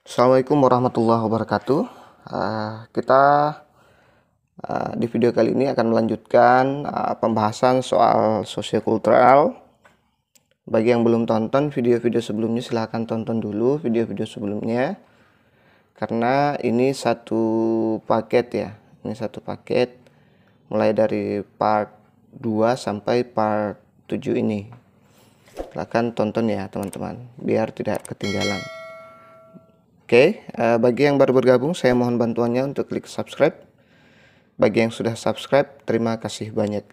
Assalamualaikum warahmatullahi wabarakatuh. Kita di video kali ini akan melanjutkan pembahasan soal sosiokultural. Bagi yang belum tonton video-video sebelumnya, silahkan tonton dulu video-video sebelumnya, karena ini satu paket ya. Ini satu paket mulai dari part 2 sampai part 7 ini. Silahkan tonton ya teman-teman, biar tidak ketinggalan. Oke, bagi yang baru bergabung, saya mohon bantuannya untuk klik subscribe. Bagi yang sudah subscribe, terima kasih banyak.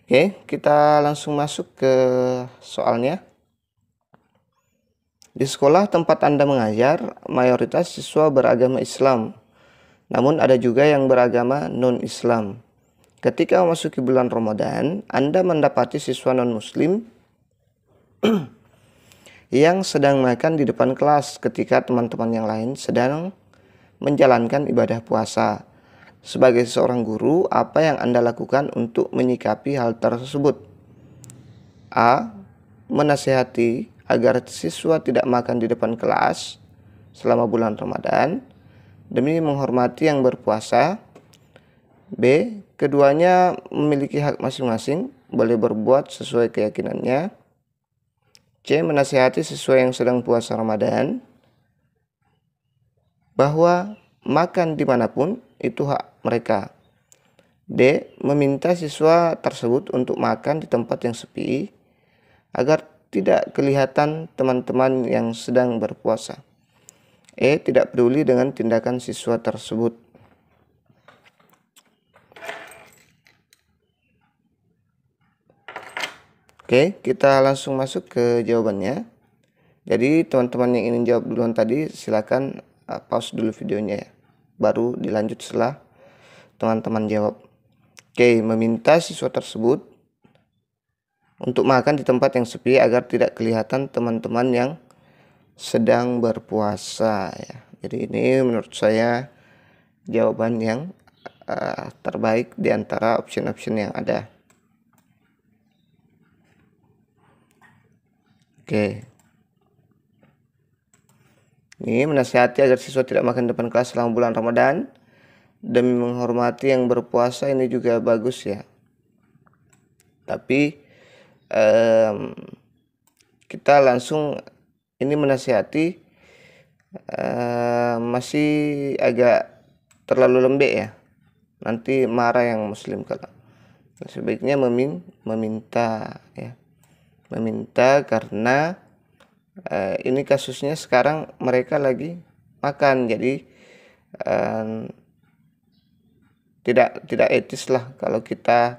Oke, kita langsung masuk ke soalnya. Di sekolah tempat Anda mengajar, mayoritas siswa beragama Islam. Namun ada juga yang beragama non-Islam. Ketika memasuki bulan Ramadan, Anda mendapati siswa non-Muslim yang sedang makan di depan kelas ketika teman-teman yang lain sedang menjalankan ibadah puasa. Sebagai seorang guru, apa yang Anda lakukan untuk menyikapi hal tersebut? A. Menasihati agar siswa tidak makan di depan kelas selama bulan Ramadan demi menghormati yang berpuasa. B. Keduanya memiliki hak masing-masing, boleh berbuat sesuai keyakinannya. C. Menasihati siswa yang sedang puasa Ramadan bahwa makan dimanapun itu hak mereka. D. Meminta siswa tersebut untuk makan di tempat yang sepi agar tidak kelihatan teman-teman yang sedang berpuasa. E. Tidak peduli dengan tindakan siswa tersebut. Oke, kita langsung masuk ke jawabannya. Jadi teman-teman yang ingin jawab duluan tadi, silakan pause dulu videonya ya, baru dilanjut setelah teman-teman jawab. Oke, meminta siswa tersebut untuk makan di tempat yang sepi agar tidak kelihatan teman-teman yang sedang berpuasa ya. Jadi ini menurut saya jawaban yang terbaik di antara option-option yang ada. Oke. Ini menasihati agar siswa tidak makan di depan kelas selama bulan Ramadan demi menghormati yang berpuasa, ini juga bagus ya. Tapi kita langsung ini menasihati masih agak terlalu lembek ya. Nanti marah yang muslim kalau. Sebaiknya meminta ya. Meminta karena ini kasusnya sekarang mereka lagi makan, jadi tidak etis lah kalau kita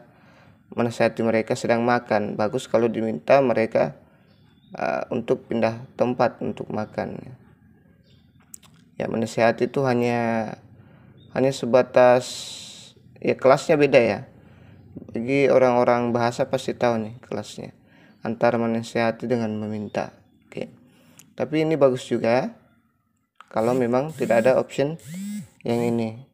menasihati mereka sedang makan. Bagus kalau diminta mereka untuk pindah tempat untuk makan ya. Menasihati itu hanya sebatas ya, kelasnya beda ya. Bagi orang-orang bahasa pasti tahu nih kelasnya antara menasihati dengan meminta. Oke. Tapi ini bagus juga kalau memang tidak ada option yang ini.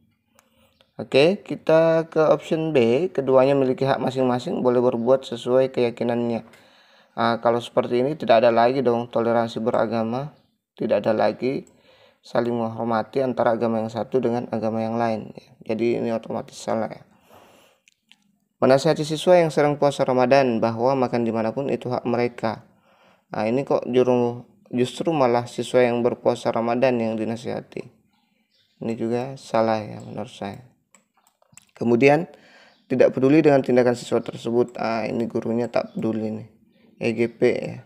Oke, kita ke option B. Keduanya memiliki hak masing-masing, boleh berbuat sesuai keyakinannya. Kalau seperti ini tidak ada lagi dong toleransi beragama, tidak ada lagi saling menghormati antara agama yang satu dengan agama yang lain. Jadi ini otomatis salah ya. Menasihati siswa yang sedang puasa Ramadan bahwa makan dimanapun itu hak mereka. Ini kok justru malah siswa yang berpuasa Ramadan yang dinasihati. Ini juga salah ya menurut saya. Kemudian tidak peduli dengan tindakan siswa tersebut. Ini gurunya tak peduli nih. EGP ya.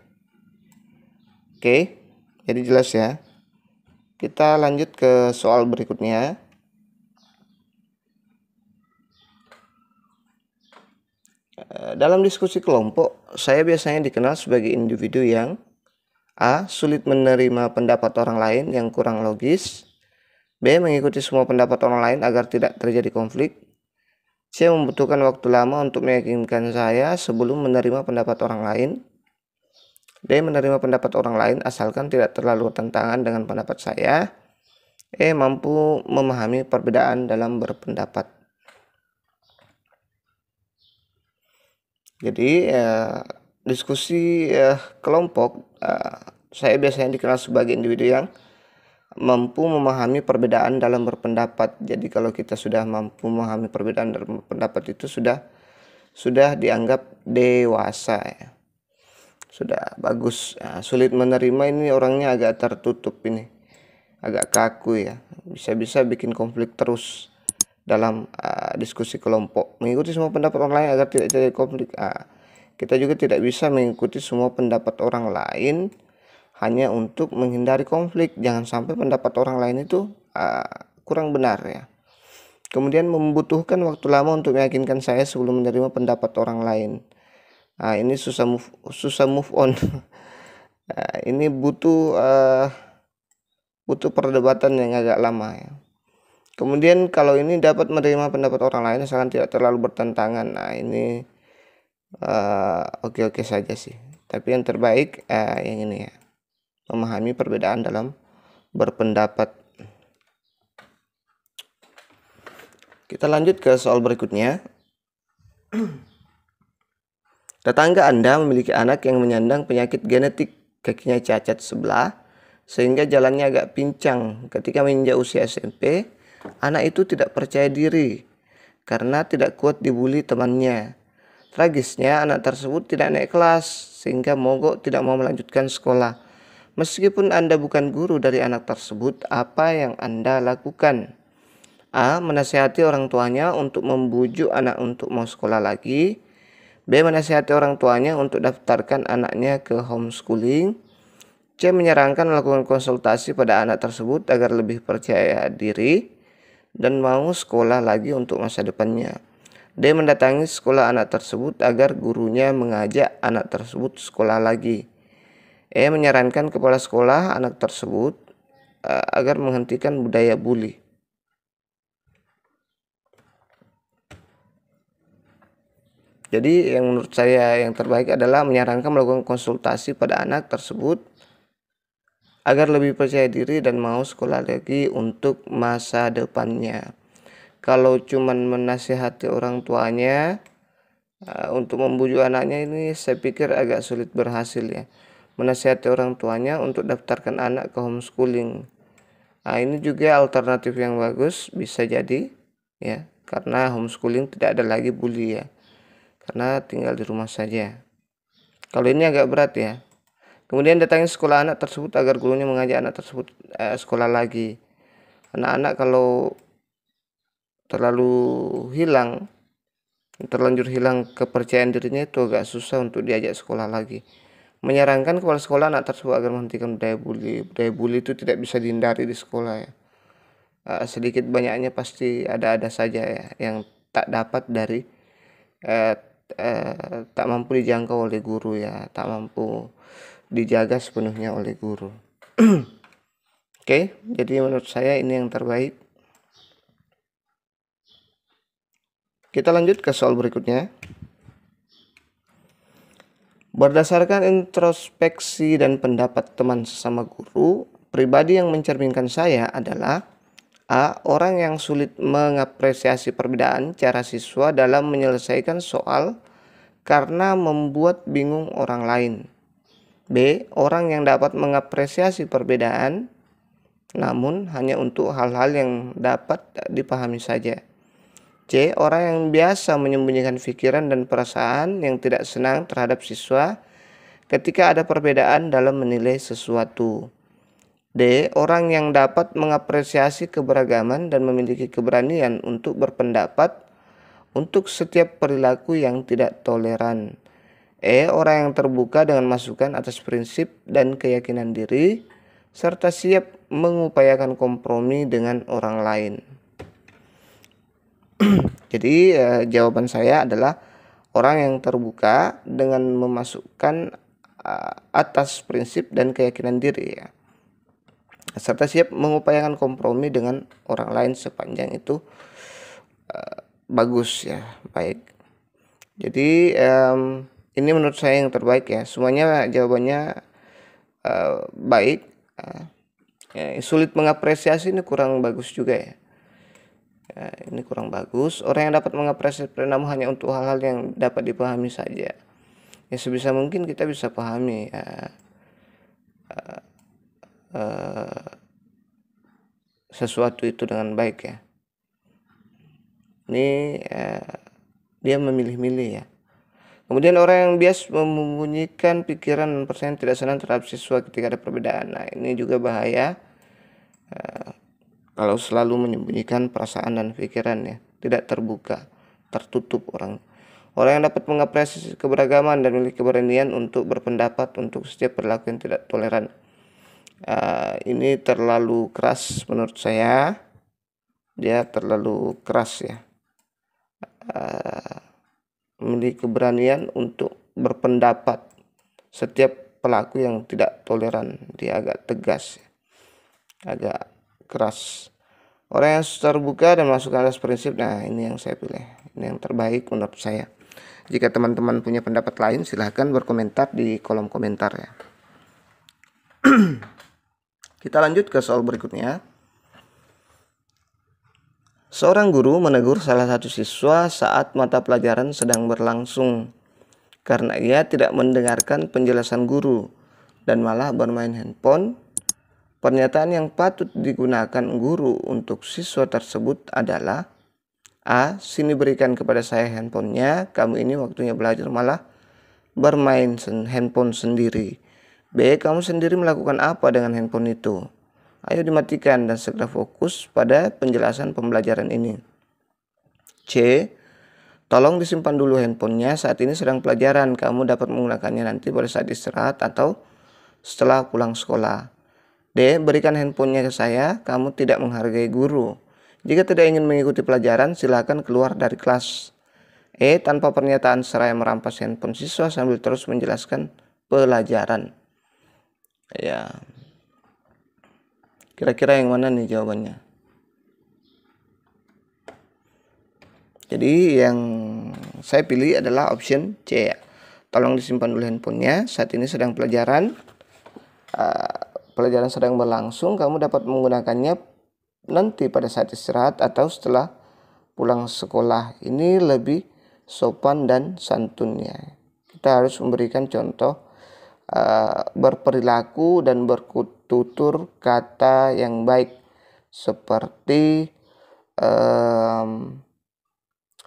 Oke, jadi jelas ya. Kita lanjut ke soal berikutnya. Dalam diskusi kelompok, saya biasanya dikenal sebagai individu yang A. Sulit menerima pendapat orang lain yang kurang logis. B. Mengikuti semua pendapat orang lain agar tidak terjadi konflik. C. Membutuhkan waktu lama untuk meyakinkan saya sebelum menerima pendapat orang lain. D. Menerima pendapat orang lain asalkan tidak terlalu bertentangan dengan pendapat saya. E. Mampu memahami perbedaan dalam berpendapat. Jadi diskusi kelompok, saya biasanya dikenal sebagai individu yang mampu memahami perbedaan dalam berpendapat. Jadi kalau kita sudah mampu memahami perbedaan dalam berpendapat itu sudah dianggap dewasa ya. Sudah bagus. Nah, sulit menerima ini orangnya agak tertutup ini, agak kaku ya, bisa-bisa bikin konflik terus dalam diskusi kelompok. Mengikuti semua pendapat orang lain agar tidak terjadi konflik. Kita juga tidak bisa mengikuti semua pendapat orang lain hanya untuk menghindari konflik. Jangan sampai pendapat orang lain itu kurang benar ya. Kemudian membutuhkan waktu lama untuk meyakinkan saya sebelum menerima pendapat orang lain. Ini susah move on. Ini butuh perdebatan yang agak lama ya. Kemudian kalau ini dapat menerima pendapat orang lain asalkan tidak terlalu bertentangan. Ini oke-oke saja sih. Tapi yang terbaik yang ini ya, memahami perbedaan dalam berpendapat. Kita lanjut ke soal berikutnya. Tetangga Anda memiliki anak yang menyandang penyakit genetik, kakinya cacat sebelah, sehingga jalannya agak pincang. Ketika menginjak usia SMP, anak itu tidak percaya diri karena tidak kuat dibully temannya. Tragisnya, anak tersebut tidak naik kelas, sehingga mogok tidak mau melanjutkan sekolah. Meskipun Anda bukan guru dari anak tersebut, apa yang Anda lakukan? A. Menasihati orang tuanya untuk membujuk anak untuk mau sekolah lagi. B. Menasihati orang tuanya untuk daftarkan anaknya ke homeschooling. C. Menyarankan melakukan konsultasi pada anak tersebut agar lebih percaya diri dan mau sekolah lagi untuk masa depannya. D. Mendatangi sekolah anak tersebut agar gurunya mengajak anak tersebut sekolah lagi. E. Menyarankan kepala sekolah anak tersebut agar menghentikan budaya bully. Jadi yang menurut saya yang terbaik adalah menyarankan melakukan konsultasi pada anak tersebut agar lebih percaya diri dan mau sekolah lagi untuk masa depannya. Kalau cuman menasihati orang tuanya untuk membujuk anaknya, ini saya pikir agak sulit berhasil ya. Menasihati orang tuanya untuk daftarkan anak ke homeschooling. Ini juga alternatif yang bagus bisa jadi ya, karena homeschooling tidak ada lagi bully ya, karena tinggal di rumah saja. Kalau ini agak berat ya. Kemudian datangi sekolah anak tersebut agar gurunya mengajak anak tersebut sekolah lagi. Anak-anak kalau terlanjur hilang kepercayaan dirinya, itu agak susah untuk diajak sekolah lagi. Menyarankan kepala sekolah anak tersebut agar menghentikan budaya bully. Budaya bully itu tidak bisa dihindari di sekolah ya. Sedikit banyaknya pasti ada saja ya yang tak dapat dari tak mampu dijangkau oleh guru ya, tak mampu dijaga sepenuhnya oleh guru. Oke, jadi menurut saya ini yang terbaik. Kita lanjut ke soal berikutnya. Berdasarkan introspeksi dan pendapat teman sesama guru, pribadi yang mencerminkan saya adalah A. Orang yang sulit mengapresiasi perbedaan cara siswa dalam menyelesaikan soal karena membuat bingung orang lain. B. Orang yang dapat mengapresiasi perbedaan namun hanya untuk hal-hal yang dapat dipahami saja. C. Orang yang biasa menyembunyikan pikiran dan perasaan yang tidak senang terhadap siswa ketika ada perbedaan dalam menilai sesuatu. D. Orang yang dapat mengapresiasi keberagaman dan memiliki keberanian untuk berpendapat untuk setiap perilaku yang tidak toleran. E. Orang yang terbuka dengan masukan atas prinsip dan keyakinan diri serta siap mengupayakan kompromi dengan orang lain. Jadi jawaban saya adalah orang yang terbuka dengan memasukkan atas prinsip dan keyakinan diri ya, serta siap mengupayakan kompromi dengan orang lain sepanjang itu bagus ya, baik. Jadi ini menurut saya yang terbaik ya. Semuanya jawabannya baik. Sulit mengapresiasi ini kurang bagus juga ya. Ini kurang bagus. Orang yang dapat mengapresiasi namun hanya untuk hal-hal yang dapat dipahami saja. Ya sebisa mungkin kita bisa pahami sesuatu itu dengan baik ya. Ini dia memilih-milih ya. Kemudian orang yang bias membunyikan pikiran dan perasaan tidak senang terhadap siswa ketika ada perbedaan. Nah, ini juga bahaya kalau selalu menyembunyikan perasaan dan pikiran ya, tidak terbuka, tertutup orang. Orang yang dapat mengapresiasi keberagaman dan memiliki keberanian untuk berpendapat untuk setiap perilaku yang tidak toleran. Ini terlalu keras menurut saya. Dia terlalu keras ya. Memiliki keberanian untuk berpendapat setiap pelaku yang tidak toleran. Dia agak tegas, agak keras. Orang yang terbuka dan masuk atas prinsip, nah ini yang saya pilih, ini yang terbaik menurut saya. Jika teman-teman punya pendapat lain, silahkan berkomentar di kolom komentar ya. Kita lanjut ke soal berikutnya. Seorang guru menegur salah satu siswa saat mata pelajaran sedang berlangsung karena ia tidak mendengarkan penjelasan guru dan malah bermain handphone. Pernyataan yang patut digunakan guru untuk siswa tersebut adalah: A. Sini berikan kepada saya handphonenya, kamu ini waktunya belajar malah bermain handphone sendiri. B. Kamu sendiri melakukan apa dengan handphone itu? Ayo dimatikan dan segera fokus pada penjelasan pembelajaran ini. C. Tolong disimpan dulu handphonenya, saat ini sedang pelajaran, kamu dapat menggunakannya nanti pada saat istirahat atau setelah pulang sekolah. D. Berikan handphonenya ke saya, kamu tidak menghargai guru. Jika tidak ingin mengikuti pelajaran, silakan keluar dari kelas. E. Tanpa pernyataan seraya merampas handphone siswa sambil terus menjelaskan pelajaran. Ya, kira-kira yang mana nih jawabannya? Jadi yang saya pilih adalah option C. Tolong disimpan dulu handphonenya, saat ini sedang pelajaran. Pelajaran sedang berlangsung, kamu dapat menggunakannya nanti pada saat istirahat atau setelah pulang sekolah. Ini lebih sopan dan santunnya. Kita harus memberikan contoh berperilaku dan bertutur kata yang baik, seperti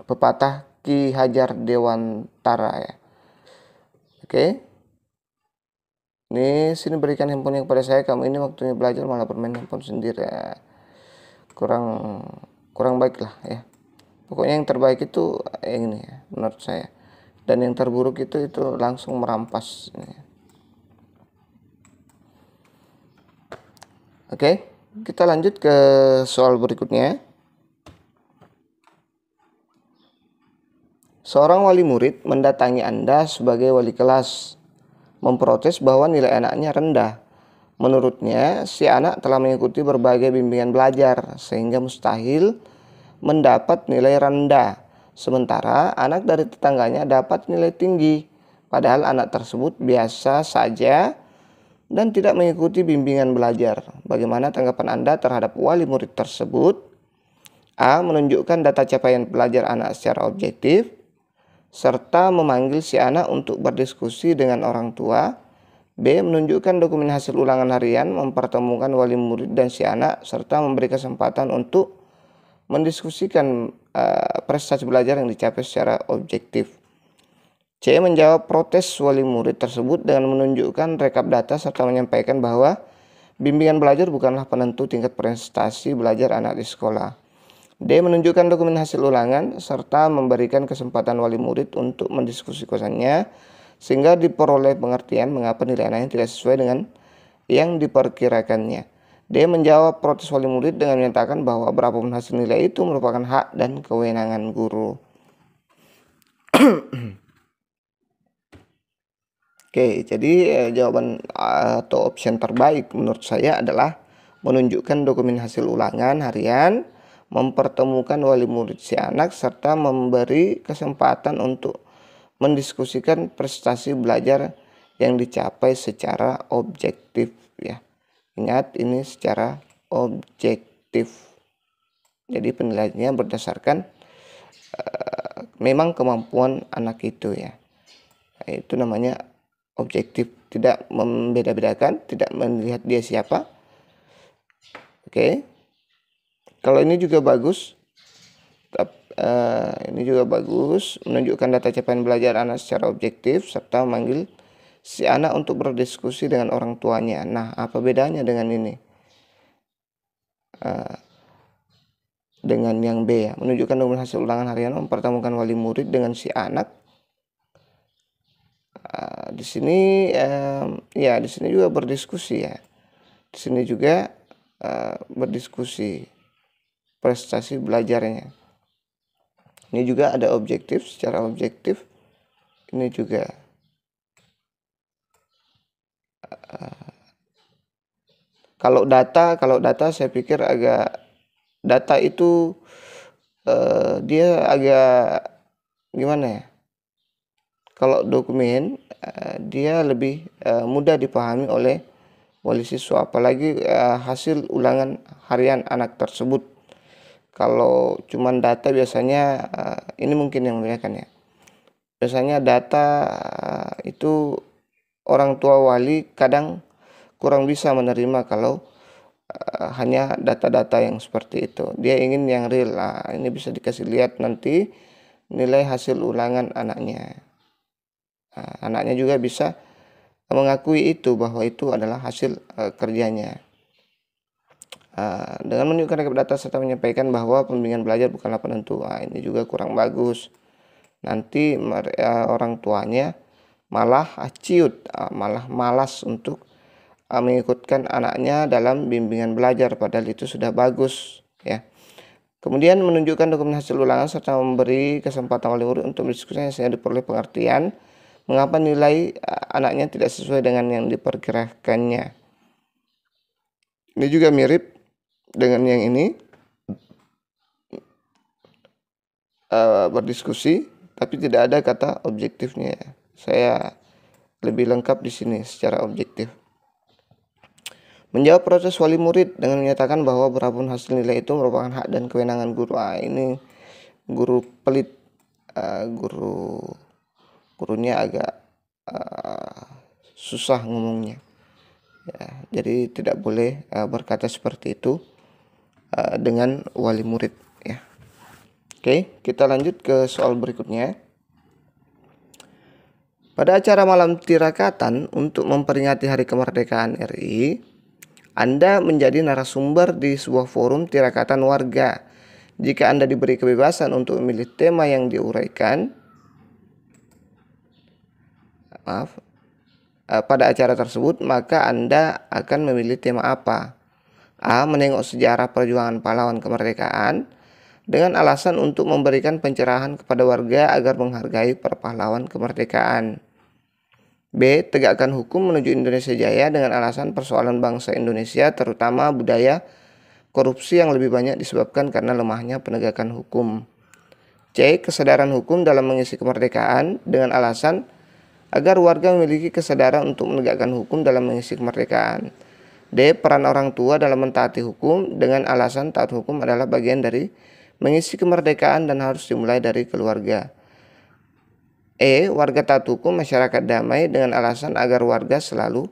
pepatah Ki Hajar Dewantara ya. Oke. Ini sini berikan handphone kepada saya, kamu ini waktunya belajar malah bermain handphone sendiri ya. Kurang baik lah ya. Pokoknya yang terbaik itu yang ini ya, menurut saya. Dan yang terburuk itu langsung merampas ya. Oke, kita lanjut ke soal berikutnya. Seorang wali murid mendatangi Anda sebagai wali kelas, memprotes bahwa nilai anaknya rendah. Menurutnya, si anak telah mengikuti berbagai bimbingan belajar, sehingga mustahil mendapat nilai rendah. Sementara anak dari tetangganya dapat nilai tinggi, padahal anak tersebut biasa saja dan tidak mengikuti bimbingan belajar. Bagaimana tanggapan Anda terhadap wali murid tersebut? A. Menunjukkan data capaian belajar anak secara objektif, serta memanggil si anak untuk berdiskusi dengan orang tua. B. Menunjukkan dokumen hasil ulangan harian, mempertemukan wali murid dan si anak, serta memberi kesempatan untuk mendiskusikan prestasi belajar yang dicapai secara objektif. C. Menjawab protes wali murid tersebut dengan menunjukkan rekap data serta menyampaikan bahwa bimbingan belajar bukanlah penentu tingkat prestasi belajar anak di sekolah. D. Menunjukkan dokumen hasil ulangan serta memberikan kesempatan wali murid untuk mendiskusikannya sehingga diperoleh pengertian mengapa nilai anaknya tidak sesuai dengan yang diperkirakannya. D. Menjawab protes wali murid dengan menyatakan bahwa berapapun hasil nilai itu merupakan hak dan kewenangan guru. Oke, jadi jawaban atau option terbaik menurut saya adalah menunjukkan dokumen hasil ulangan harian, mempertemukan wali murid si anak, serta memberi kesempatan untuk mendiskusikan prestasi belajar yang dicapai secara objektif ya. Ingat, ini secara objektif. Jadi penilaiannya berdasarkan memang kemampuan anak itu ya. Itu namanya objektif, tidak membeda-bedakan, tidak melihat dia siapa. Oke. Kalau ini juga bagus. Ini juga bagus, menunjukkan data capaian belajar anak secara objektif serta memanggil si anak untuk berdiskusi dengan orang tuanya. Nah, apa bedanya dengan ini? Dengan yang B ya, menunjukkan dokumen hasil ulangan harian, mempertemukan wali murid dengan si anak. Di sini ya di sini juga berdiskusi ya. Di sini juga berdiskusi prestasi belajarnya. Ini juga ada objektif, secara objektif. Ini juga kalau data saya pikir agak data itu dia agak gimana ya? Kalau dokumen dia lebih mudah dipahami oleh wali siswa, apalagi hasil ulangan harian anak tersebut. Kalau cuman data biasanya ini mungkin yang membedakan ya. Biasanya data itu orang tua wali kadang kurang bisa menerima kalau hanya data-data yang seperti itu. Dia ingin yang real. Ini bisa dikasih lihat nanti nilai hasil ulangan anaknya. Anaknya juga bisa mengakui itu bahwa itu adalah hasil kerjanya. Dengan menunjukkan rekap data serta menyampaikan bahwa pembimbingan belajar bukanlah penentu. Ini juga kurang bagus. Nanti orang tuanya malah ciut, malah malas untuk mengikutkan anaknya dalam bimbingan belajar, padahal itu sudah bagus ya. Kemudian menunjukkan dokumen hasil ulangan serta memberi kesempatan wali murid untuk berdiskusi sehingga diperoleh pengertian mengapa nilai anaknya tidak sesuai dengan yang diperkirakannya. Ini juga mirip dengan yang ini, berdiskusi tapi tidak ada kata objektifnya. Saya lebih lengkap di sini secara objektif. Menjawab protes wali murid dengan menyatakan bahwa berapapun hasil nilai itu merupakan hak dan kewenangan guru. Ini guru pelit, gurunya agak susah ngomongnya. Ya, jadi tidak boleh berkata seperti itu dengan wali murid ya. Oke, kita lanjut ke soal berikutnya. Pada acara malam tirakatan untuk memperingati Hari Kemerdekaan RI, Anda menjadi narasumber di sebuah forum tirakatan warga. Jika Anda diberi kebebasan untuk memilih tema yang diuraikan, pada acara tersebut, maka Anda akan memilih tema apa? A. Menengok sejarah perjuangan pahlawan kemerdekaan dengan alasan untuk memberikan pencerahan kepada warga agar menghargai para pahlawan kemerdekaan. B. Tegakkan hukum menuju Indonesia Jaya dengan alasan persoalan bangsa Indonesia, terutama budaya korupsi yang lebih banyak disebabkan karena lemahnya penegakan hukum. C. Kesadaran hukum dalam mengisi kemerdekaan dengan alasan agar warga memiliki kesadaran untuk menegakkan hukum dalam mengisi kemerdekaan. D. Peran orang tua dalam mentaati hukum dengan alasan taat hukum adalah bagian dari mengisi kemerdekaan dan harus dimulai dari keluarga. E. Warga taat hukum, masyarakat damai dengan alasan agar warga selalu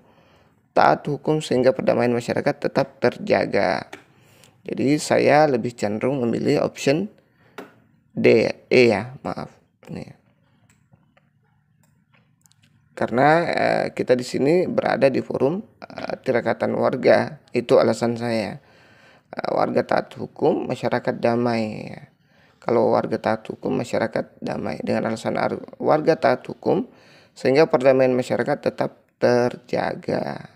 taat hukum sehingga perdamaian masyarakat tetap terjaga. Jadi saya lebih cenderung memilih option D, E ya, maaf. Ini. Karena kita di sini berada di forum tirakatan warga, itu alasan saya. Warga taat hukum, masyarakat damai. Kalau warga taat hukum, masyarakat damai dengan alasan warga taat hukum sehingga perdamaian masyarakat tetap terjaga.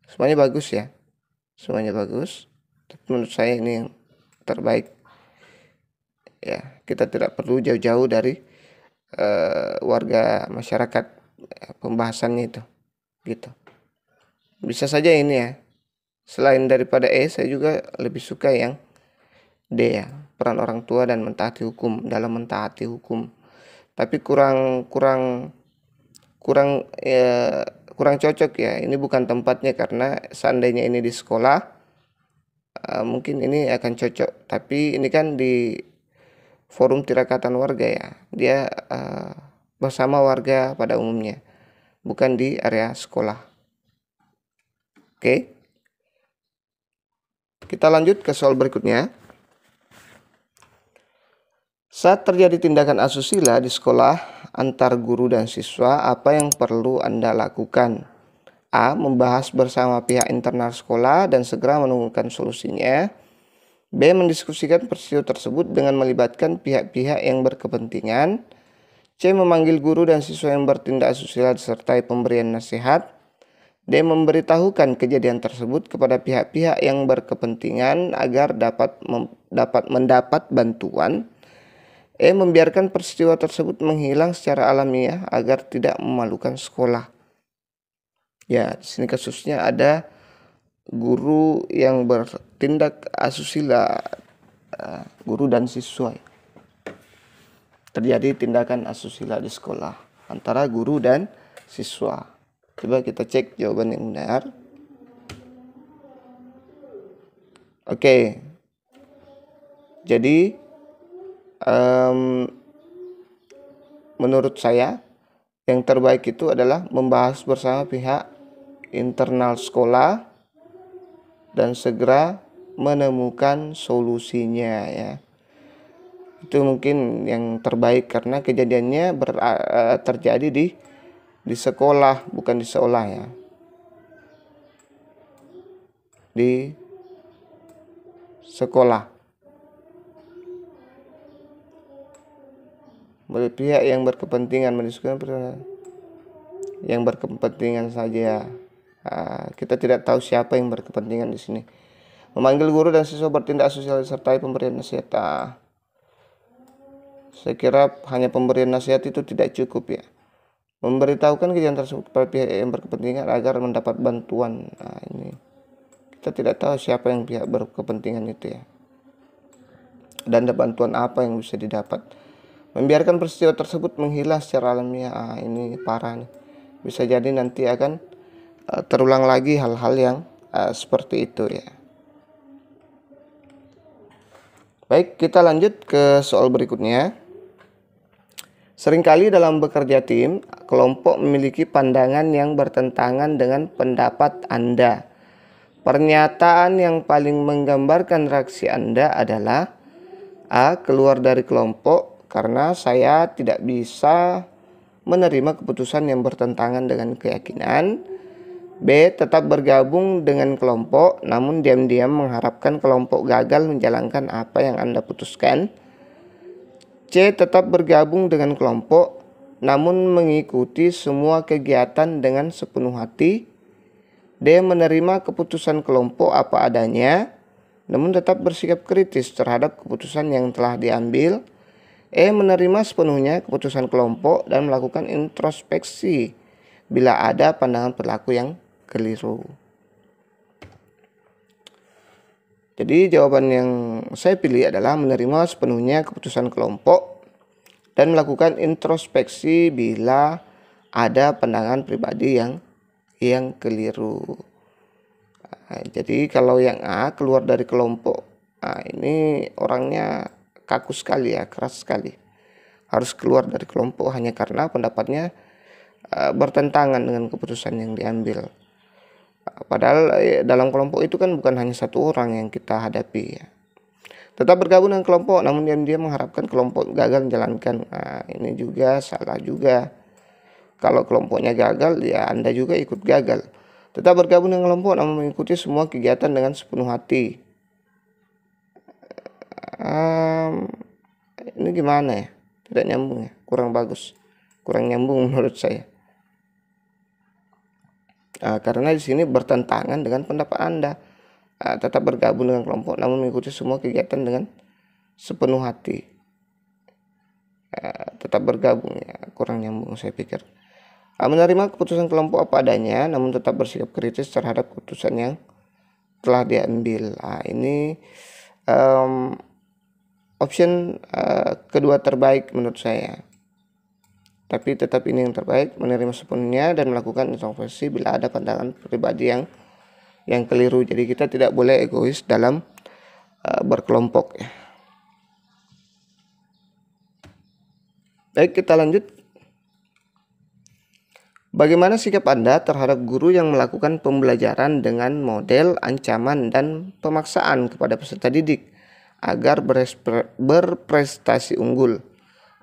Semuanya bagus ya, semuanya bagus. Tapi menurut saya ini yang terbaik. Ya, kita tidak perlu jauh-jauh dari warga masyarakat pembahasannya itu gitu. Bisa saja ini ya, selain daripada E, saya juga lebih suka yang D ya, peran orang tua dan mentaati hukum, dalam mentaati hukum. Tapi kurang cocok ya, ini bukan tempatnya. Karena seandainya ini di sekolah mungkin ini akan cocok, tapi ini kan di forum tirakatan warga ya, dia bersama warga pada umumnya, bukan di area sekolah. Oke. kita lanjut ke soal berikutnya. Saat terjadi tindakan asusila di sekolah antar guru dan siswa, apa yang perlu Anda lakukan? A. Membahas bersama pihak internal sekolah dan segera menemukan solusinya. B. Mendiskusikan peristiwa tersebut dengan melibatkan pihak-pihak yang berkepentingan. C. Memanggil guru dan siswa yang bertindak asusila disertai pemberian nasihat. D. Memberitahukan kejadian tersebut kepada pihak-pihak yang berkepentingan agar dapat mendapat bantuan. E. Membiarkan peristiwa tersebut menghilang secara alamiah agar tidak memalukan sekolah. Ya, di sini kasusnya ada guru yang bertindak asusila, guru dan siswa. Terjadi tindakan asusila di sekolah antara guru dan siswa. Coba kita cek jawaban yang benar. Oke. Jadi menurut saya yang terbaik itu adalah membahas bersama pihak internal sekolah dan segera menemukan solusinya, ya. Itu mungkin yang terbaik karena kejadiannya terjadi di sekolah, bukan di sekolah, ya. Di sekolah. Pihak yang berkepentingan mendiskusikan yang berkepentingan saja. Kita tidak tahu siapa yang berkepentingan di sini. Memanggil guru dan siswa bertindak asusila disertai pemberian nasihat. Saya kira hanya pemberian nasihat itu tidak cukup, ya. Memberitahukan kejadian tersebut kepada pihak yang berkepentingan agar mendapat bantuan. Ini kita tidak tahu siapa yang pihak berkepentingan itu, ya. Dan bantuan apa yang bisa didapat. Membiarkan peristiwa tersebut menghilang secara alamiah. Ini parah nih. Bisa jadi nanti akan terulang lagi hal-hal yang seperti itu, ya. Baik, kita lanjut ke soal berikutnya. Seringkali dalam bekerja tim, kelompok memiliki pandangan yang bertentangan dengan pendapat Anda. Pernyataan yang paling menggambarkan reaksi Anda adalah A. Keluar dari kelompok karena saya tidak bisa menerima keputusan yang bertentangan dengan keyakinan. B. Tetap bergabung dengan kelompok namun diam-diam mengharapkan kelompok gagal menjalankan apa yang Anda putuskan. C. Tetap bergabung dengan kelompok namun mengikuti semua kegiatan dengan sepenuh hati. D. Menerima keputusan kelompok apa adanya namun tetap bersikap kritis terhadap keputusan yang telah diambil. E. Menerima sepenuhnya keputusan kelompok dan melakukan introspeksi bila ada pandangan perilaku yang keliru. Jadi jawaban yang saya pilih adalah menerima sepenuhnya keputusan kelompok dan melakukan introspeksi bila ada pandangan pribadi yang keliru. Jadi kalau yang A, keluar dari kelompok, ini orangnya kaku sekali, ya, keras sekali. Harus keluar dari kelompok hanya karena pendapatnya bertentangan dengan keputusan yang diambil. Padahal dalam kelompok itu kan bukan hanya satu orang yang kita hadapi, ya. Tetap bergabung dengan kelompok namun dia mengharapkan kelompok gagal menjalankan. Ini juga salah juga. Kalau kelompoknya gagal, ya Anda juga ikut gagal. Tetap bergabung dengan kelompok namun mengikuti semua kegiatan dengan sepenuh hati. Ini gimana, ya? Tidak nyambung, ya. Kurang bagus. Kurang nyambung menurut saya. Karena di sini bertentangan dengan pendapat Anda. Tetap bergabung dengan kelompok namun mengikuti semua kegiatan dengan sepenuh hati. Tetap bergabung, ya. Kurang nyambung saya pikir. Menerima keputusan kelompok apa adanya namun tetap bersikap kritis terhadap keputusan yang telah diambil. Ini option kedua terbaik menurut saya. Tapi tetap ini yang terbaik, menerima sepenuhnya dan melakukan introspeksi bila ada pandangan pribadi yang keliru. Jadi kita tidak boleh egois dalam berkelompok, ya. Baik, kita lanjut. Bagaimana sikap Anda terhadap guru yang melakukan pembelajaran dengan model ancaman dan pemaksaan kepada peserta didik agar berprestasi unggul?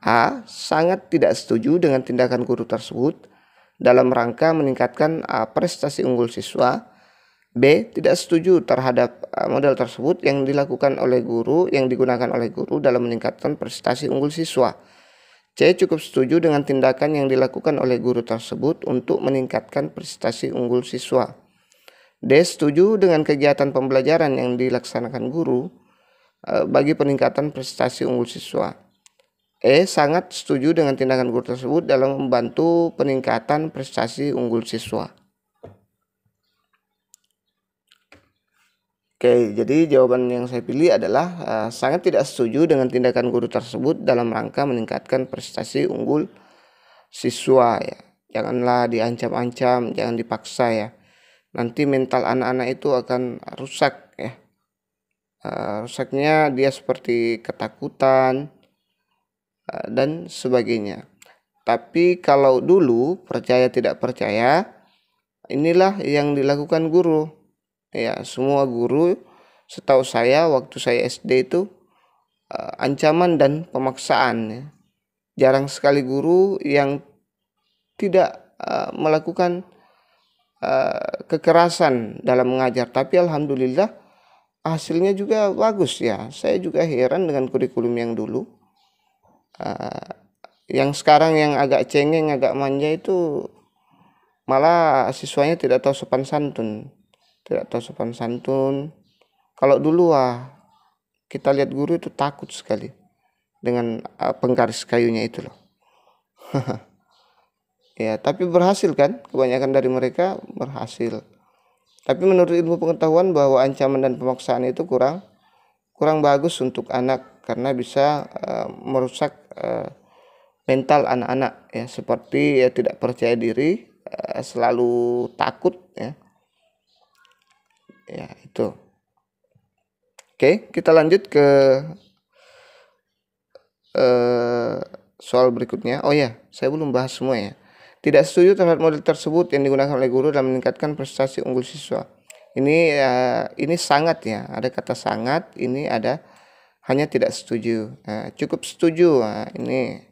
A. Sangat tidak setuju dengan tindakan guru tersebut dalam rangka meningkatkan prestasi unggul siswa. B. Tidak setuju terhadap model tersebut yang dilakukan oleh guru, yang digunakan oleh guru dalam meningkatkan prestasi unggul siswa. C. Cukup setuju dengan tindakan yang dilakukan oleh guru tersebut untuk meningkatkan prestasi unggul siswa. D. Setuju dengan kegiatan pembelajaran yang dilaksanakan guru bagi peningkatan prestasi unggul siswa. E. Sangat setuju dengan tindakan guru tersebut dalam membantu peningkatan prestasi unggul siswa. Oke, jadi jawaban yang saya pilih adalah sangat tidak setuju dengan tindakan guru tersebut dalam rangka meningkatkan prestasi unggul siswa ya. Janganlah diancam-ancam, jangan dipaksa ya. Nanti mental anak-anak itu akan rusak ya. Rusaknya dia seperti ketakutan dan sebagainya. Tapi kalau dulu percaya tidak percaya, inilah yang dilakukan guru. Ya, semua guru setahu saya waktu saya SD itu ancaman dan pemaksaan ya. Jarang sekali guru yang tidak melakukan kekerasan dalam mengajar, tapi alhamdulillah hasilnya juga bagus ya. Saya juga heran dengan kurikulum yang dulu. Yang sekarang yang agak cengeng, agak manja itu malah siswanya tidak tahu sopan santun. Kalau dulu kita lihat guru itu takut sekali dengan penggaris kayunya itu loh. Ya, tapi berhasil kan? Kebanyakan dari mereka berhasil. Tapi menurut ilmu pengetahuan bahwa ancaman dan pemaksaan itu kurang bagus untuk anak karena bisa merusak mental anak-anak ya, seperti ya tidak percaya diri, selalu takut ya. Ya, itu. Oke, kita lanjut ke soal berikutnya. Oh ya, saya belum bahas semua ya. Tidak setuju terhadap model tersebut yang digunakan oleh guru dalam meningkatkan prestasi unggul siswa. Ini sangat ya, ada kata sangat, ini ada hanya tidak setuju. Cukup setuju. Ini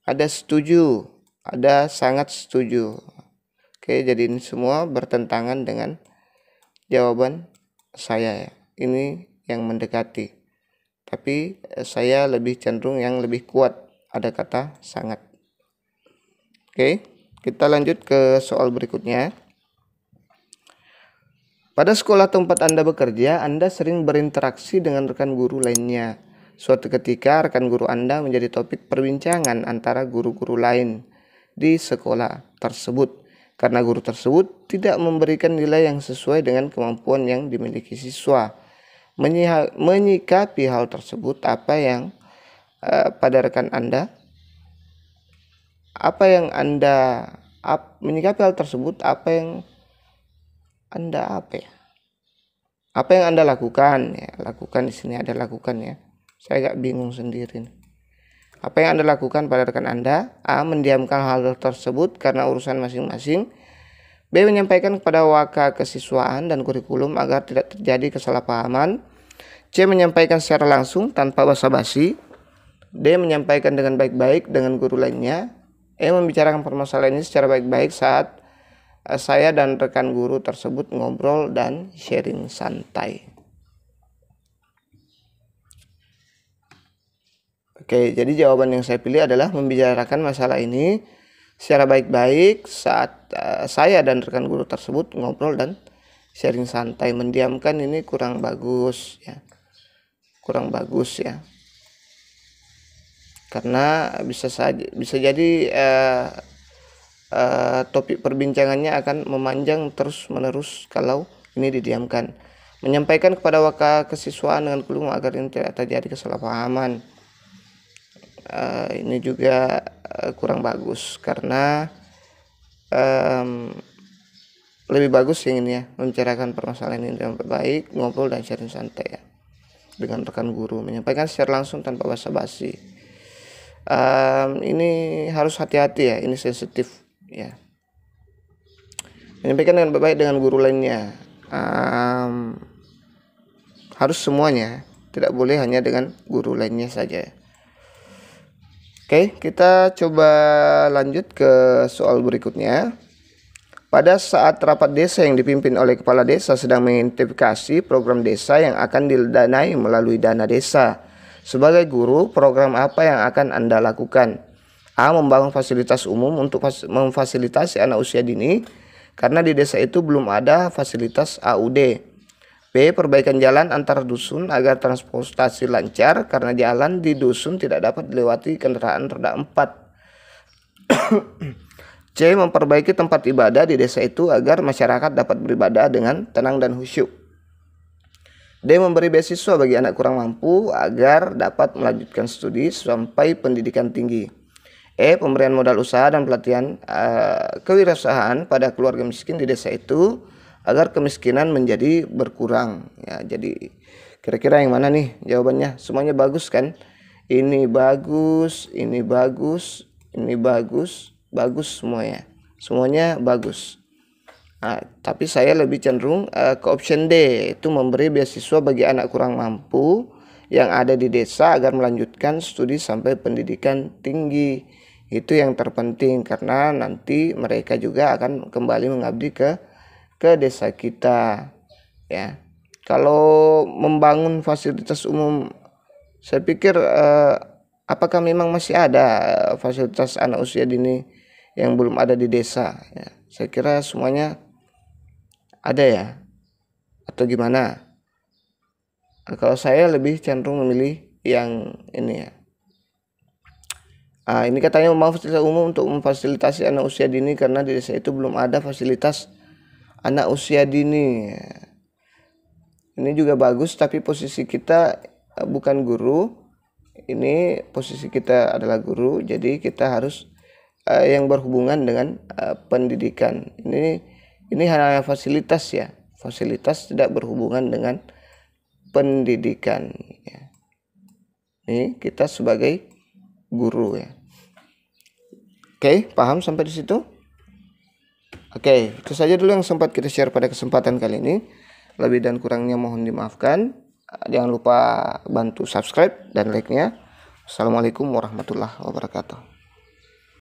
ada setuju, ada sangat setuju. Oke, jadi ini semua bertentangan dengan jawaban saya ya. Ini yang mendekati. Tapi saya lebih cenderung yang lebih kuat, ada kata sangat. Oke, kita lanjut ke soal berikutnya. Pada sekolah tempat Anda bekerja, Anda sering berinteraksi dengan rekan guru lainnya. Suatu ketika rekan guru Anda menjadi topik perbincangan antara guru-guru lain di sekolah tersebut. Karena guru tersebut tidak memberikan nilai yang sesuai dengan kemampuan yang dimiliki siswa. Menyikapi hal tersebut, menyikapi hal tersebut, apa yang Anda lakukan? Ya, lakukan di sini ada lakukan ya. Saya agak bingung sendiri nih. Apa yang Anda lakukan pada rekan Anda? A. Mendiamkan hal tersebut karena urusan masing-masing. B. Menyampaikan kepada waka kesiswaan dan kurikulum agar tidak terjadi kesalahpahaman. C. Menyampaikan secara langsung tanpa basa-basi. D. Menyampaikan dengan baik-baik dengan guru lainnya. E. Membicarakan permasalahan ini secara baik-baik saat saya dan rekan guru tersebut ngobrol dan sharing santai. Oke, jadi jawaban yang saya pilih adalah membicarakan masalah ini secara baik-baik saat saya dan rekan guru tersebut ngobrol dan sharing santai. Mendiamkan ini kurang bagus ya. Karena bisa jadi topik perbincangannya akan memanjang terus-menerus kalau ini didiamkan. Menyampaikan kepada waka kesiswaan dengan kurikulum agar ini tidak terjadi kesalahpahaman. Ini juga kurang bagus karena lebih bagus yang ini ya, membicarakan permasalahan ini dengan baik, ngobrol dan sharing santai ya dengan rekan guru, menyampaikan secara langsung tanpa basa-basi. Ini harus hati-hati ya, ini sensitif ya. Menyampaikan dengan baik dengan guru lainnya. Harus semuanya, tidak boleh hanya dengan guru lainnya saja. Oke, kita coba lanjut ke soal berikutnya. Pada saat rapat desa yang dipimpin oleh kepala desa sedang mengidentifikasi program desa yang akan didanai melalui dana desa. Sebagai guru, program apa yang akan Anda lakukan? A. Membangun fasilitas umum untuk memfasilitasi anak usia dini, karena di desa itu belum ada fasilitas AUD. B. Perbaikan jalan antar dusun agar transportasi lancar, karena jalan di dusun tidak dapat dilewati kendaraan roda 4. C. Memperbaiki tempat ibadah di desa itu agar masyarakat dapat beribadah dengan tenang dan khusyuk. D. Memberi beasiswa bagi anak kurang mampu agar dapat melanjutkan studi sampai pendidikan tinggi. E. Pemberian modal usaha dan pelatihan kewirausahaan pada keluarga miskin di desa itu agar kemiskinan menjadi berkurang. Ya, jadi kira-kira yang mana nih jawabannya? Semuanya bagus kan? Ini bagus, ini bagus, ini bagus. Bagus semuanya bagus. Tapi saya lebih cenderung ke option D, itu memberi beasiswa bagi anak kurang mampu yang ada di desa agar melanjutkan studi sampai pendidikan tinggi. Itu yang terpenting, karena nanti mereka juga akan kembali mengabdi ke desa kita, ya. Kalau membangun fasilitas umum, saya pikir apakah memang masih ada fasilitas anak usia dini yang belum ada di desa? Ya, saya kira semuanya ada ya, atau gimana? Kalau saya lebih cenderung memilih yang ini ya. Ini katanya membangun fasilitas umum untuk memfasilitasi anak usia dini, karena di desa itu belum ada fasilitas anak usia dini. Ini juga bagus, tapi posisi kita bukan guru. Ini posisi kita adalah guru, jadi kita harus yang berhubungan dengan pendidikan. Ini hanya fasilitas ya, fasilitas tidak berhubungan dengan pendidikan ya. Ini kita sebagai guru ya. Oke, paham sampai di situ? Oke, itu saja dulu yang sempat kita share pada kesempatan kali ini. Lebih dan kurangnya mohon dimaafkan. Jangan lupa bantu subscribe dan like-nya. Assalamualaikum warahmatullahi wabarakatuh.